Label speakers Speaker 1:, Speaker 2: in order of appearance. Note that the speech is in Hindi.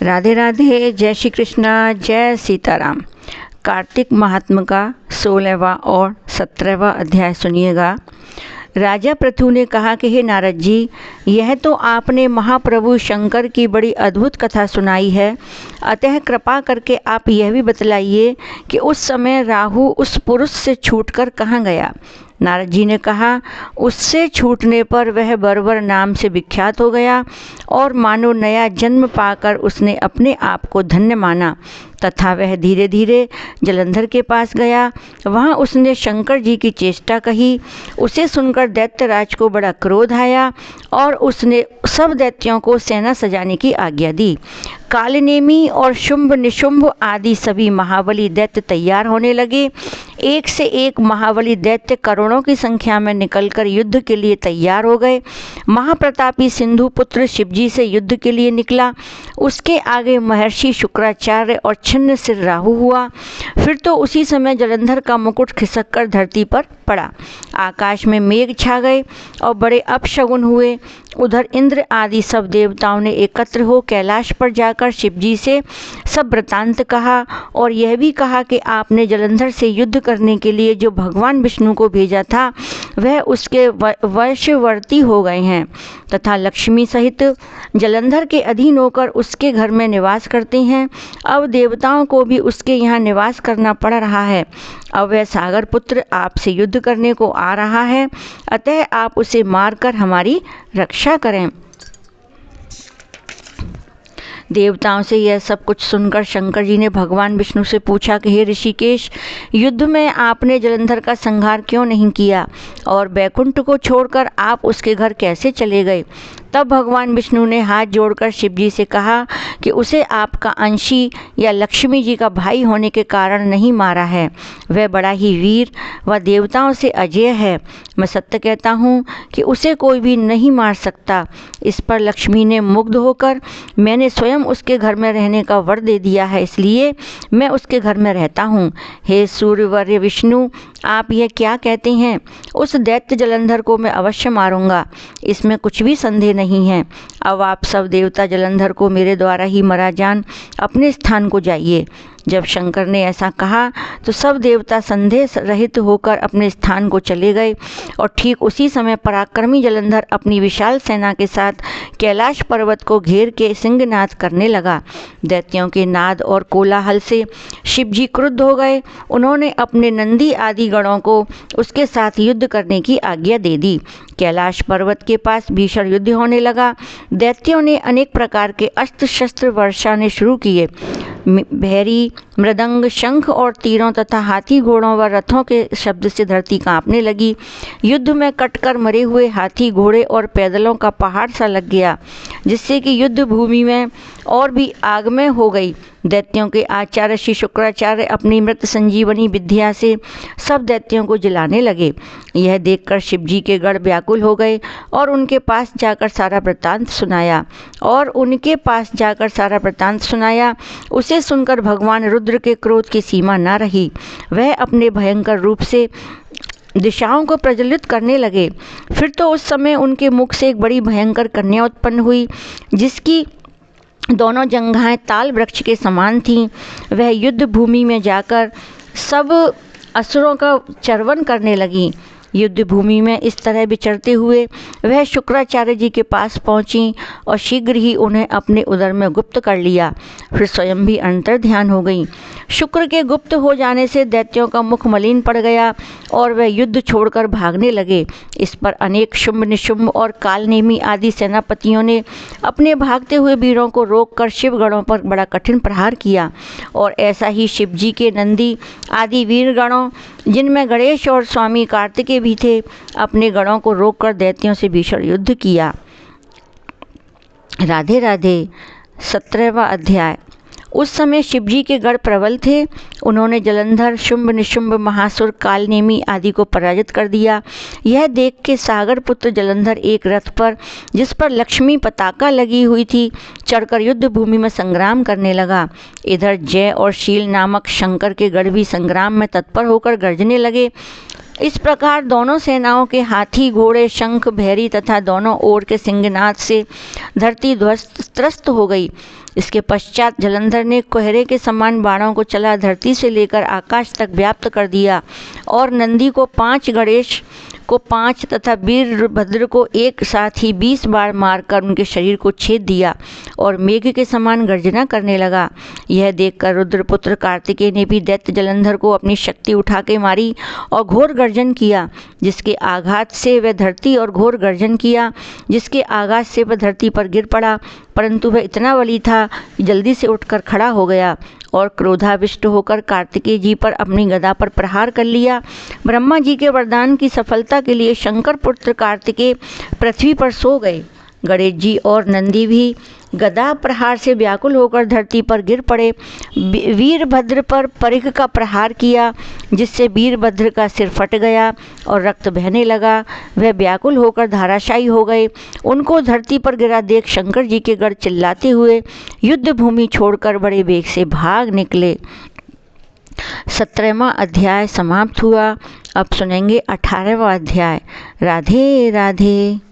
Speaker 1: राधे राधे, जय श्री कृष्णा, जय सीताराम। कार्तिक महात्म का 16वां और 17वां अध्याय सुनिएगा। राजा पृथु ने कहा कि हे नारद जी, यह तो आपने महाप्रभु शंकर की बड़ी अद्भुत कथा सुनाई है, अतः कृपा करके आप यह भी बतलाइए कि उस समय राहु उस पुरुष से छूटकर कहाँ गया। नारद जी ने कहा, उससे छूटने पर वह बर्बर नाम से विख्यात हो गया और मानो नया जन्म पाकर उसने अपने आप को धन्य माना तथा वह धीरे धीरे जलंधर के पास गया। वहाँ उसने शंकर जी की चेष्टा कही। उसे सुनकर दैत्यराज को बड़ा क्रोध आया और उसने सब दैत्यों को सेना सजाने की आज्ञा दी। कालनेमी और शुंभ निशुंभ आदि सभी महाबली दैत्य तैयार होने लगे। एक से एक महाबली दैत्य करोड़ों की संख्या में निकलकर युद्ध के लिए तैयार हो गए। महाप्रतापी सिंधु पुत्र शिवजी से युद्ध के लिए निकला। उसके आगे महर्षि शुक्राचार्य और छिन्न सिर राहु हुआ। फिर तो उसी समय जलंधर का मुकुट खिसककर धरती पर पड़ा। आकाश में मेघ छा गए और बड़े अपशगुन हुए। उधर इंद्र आदि सब देवताओं ने एकत्र हो कैलाश पर जाकर शिवजी से सब वृतांत कहा और यह भी कहा कि आपने जलंधर से युद्ध करने के लिए जो भगवान विष्णु को भेजा था वह उसके वशवर्ती हो गए हैं तथा लक्ष्मी सहित जलंधर के अधीन होकर उसके घर में निवास करते हैं। अब देवताओं को भी उसके यहाँ निवास करना पड़ रहा है। अब वह सागर पुत्र आपसे युद्ध करने को आ रहा है, अतः आप उसे मारकर हमारी रक्षा करें। देवताओं से यह सब कुछ सुनकर शंकर जी ने भगवान विष्णु से पूछा कि हे ऋषिकेश, युद्ध में आपने जलंधर का संहार क्यों नहीं किया और बैकुंठ को छोड़कर आप उसके घर कैसे चले गए। तब भगवान विष्णु ने हाथ जोड़कर शिवजी से कहा कि उसे आपका अंशी या लक्ष्मी जी का भाई होने के कारण नहीं मारा है। वह बड़ा ही वीर व देवताओं से अजेय है। मैं सत्य कहता हूँ कि उसे कोई भी नहीं मार सकता। इस पर लक्ष्मी ने मुग्ध होकर, मैंने स्वयं उसके घर में रहने का वर दे दिया है, इसलिए मैं उसके घर में रहता हूँ। हे सूर्यवर्य विष्णु, आप यह क्या कहते हैं? उस दैत्य जलंधर को मैं अवश्य मारूंगा, इसमें कुछ भी संदेह नहीं है। अब आप सब देवता जलंधर को मेरे द्वारा ही मरा जान अपने स्थान को जाइए। जब शंकर ने ऐसा कहा तो सब देवता संदेह रहित होकर अपने स्थान को चले गए और ठीक उसी समय पराक्रमी जलंधर अपनी विशाल सेना के साथ कैलाश पर्वत को घेर के सिंहनाद करने लगा। दैत्यों के नाद और कोलाहल से शिवजी क्रुद्ध हो गए। उन्होंने अपने नंदी आदि गणों को उसके साथ युद्ध करने की आज्ञा दे दी। कैलाश पर्वत के पास भीषण युद्ध होने लगा। दैत्यों ने अनेक प्रकार के अस्त्र शस्त्र वर्षाने शुरू किए। भैरी, मृदंग, शंख और तीरों तथा हाथी घोड़ों व रथों के शब्द से धरती कांपने लगी। युद्ध में कटकर मरे हुए हाथी, घोड़े और पैदलों का पहाड़ सा लग गया, जिससे कि युद्ध भूमि में और भी आगमय हो गई। दैत्यों के आचार्य श्री शुक्राचार्य अपनी मृत संजीवनी विद्या से सब दैत्यों को जलाने लगे। यह देखकर शिवजी के गण व्याकुल हो गए और उनके पास जाकर सारा वृत्तांत सुनाया। उसे सुनकर भगवान रुद्र के क्रोध की सीमा न रही। वह अपने भयंकर रूप से दिशाओं को प्रज्वलित करने लगे। फिर तो उस समय उनके मुख से एक बड़ी भयंकर कन्या उत्पन्न हुई, जिसकी दोनों जंघाएं ताल वृक्ष के समान थीं। वह युद्ध भूमि में जाकर सब असुरों का चर्वण करने लगी। युद्ध भूमि में इस तरह विचरते हुए वह शुक्राचार्य जी के पास पहुंची और शीघ्र ही उन्हें अपने उदर में गुप्त कर लिया। फिर स्वयं भी अंतर ध्यान हो गई। शुक्र के गुप्त हो जाने से दैत्यों का मुख मलिन पड़ गया और वह युद्ध छोड़कर भागने लगे। इस पर अनेक शुंभ निशुंभ और कालनेमी आदि सेनापतियों ने अपने भागते हुए वीरों को रोककर शिवगणों पर बड़ा कठिन प्रहार किया और ऐसा ही शिवजी के नंदी आदि वीरगणों, जिनमें गणेश और स्वामी कार्तिकेय भी थे, अपने गणों को रोककर दैत्यों से भीषण युद्ध किया। राधे राधे। 17वां अध्याय। उस समय शिवजी के गण प्रबल थे। उन्होंने जलंधर, शुंभ निशुंभ, महासुर, कालनेमी आदि को पराजित कर दिया। यह देख के सागर पुत्र जलंधर एक रथ पर, जिस पर लक्ष्मी पताका लगी हुई थी, चढ़कर युद्ध भूमि में संग्राम करने लगा। इधर जय और शील नामक शंकर के गण भी संग्राम में तत्पर होकर गर्जने लगे। इस प्रकार दोनों सेनाओं के हाथी, घोड़े, शंख, भैरी तथा दोनों ओर के सिंहनाद से धरती ध्वस्त त्रस्त हो गई। इसके पश्चात जलंधर ने कोहरे के समान बाणों को चला धरती से लेकर आकाश तक व्याप्त कर दिया और नंदी को 5, गणेश को 5 तथा वीरभद्र को एक साथ ही 20 बार मारकर उनके शरीर को छेद दिया और मेघ के समान गर्जना करने लगा। यह देखकर रुद्रपुत्र कार्तिकेय ने भी दैत्य जलंधर को अपनी शक्ति उठा के मारी और घोर गर्जन किया, जिसके आघात से वह धरती और घोर गर्जन किया जिसके आघात से वह धरती पर गिर पड़ा, परंतु वह इतना बली था कि जल्दी से उठकर खड़ा हो गया और क्रोधाविष्ट होकर कार्तिकेय जी पर अपनी गदा पर प्रहार कर लिया। ब्रह्मा जी के वरदान की सफलता के लिए शंकर पुत्र कार्तिकेय पृथ्वी पर सो गए। गणेश जी और नंदी भी गदा प्रहार से व्याकुल होकर धरती पर गिर पड़े। वीरभद्र पर परिघ का प्रहार किया, जिससे वीरभद्र का सिर फट गया और रक्त बहने लगा। वह व्याकुल होकर धाराशायी हो गए। उनको धरती पर गिरा देख शंकर जी के गण चिल्लाते हुए युद्ध भूमि छोड़कर बड़े वेग से भाग निकले। 17वां अध्याय समाप्त हुआ। अब सुनेंगे 18वां अध्याय। राधे राधे।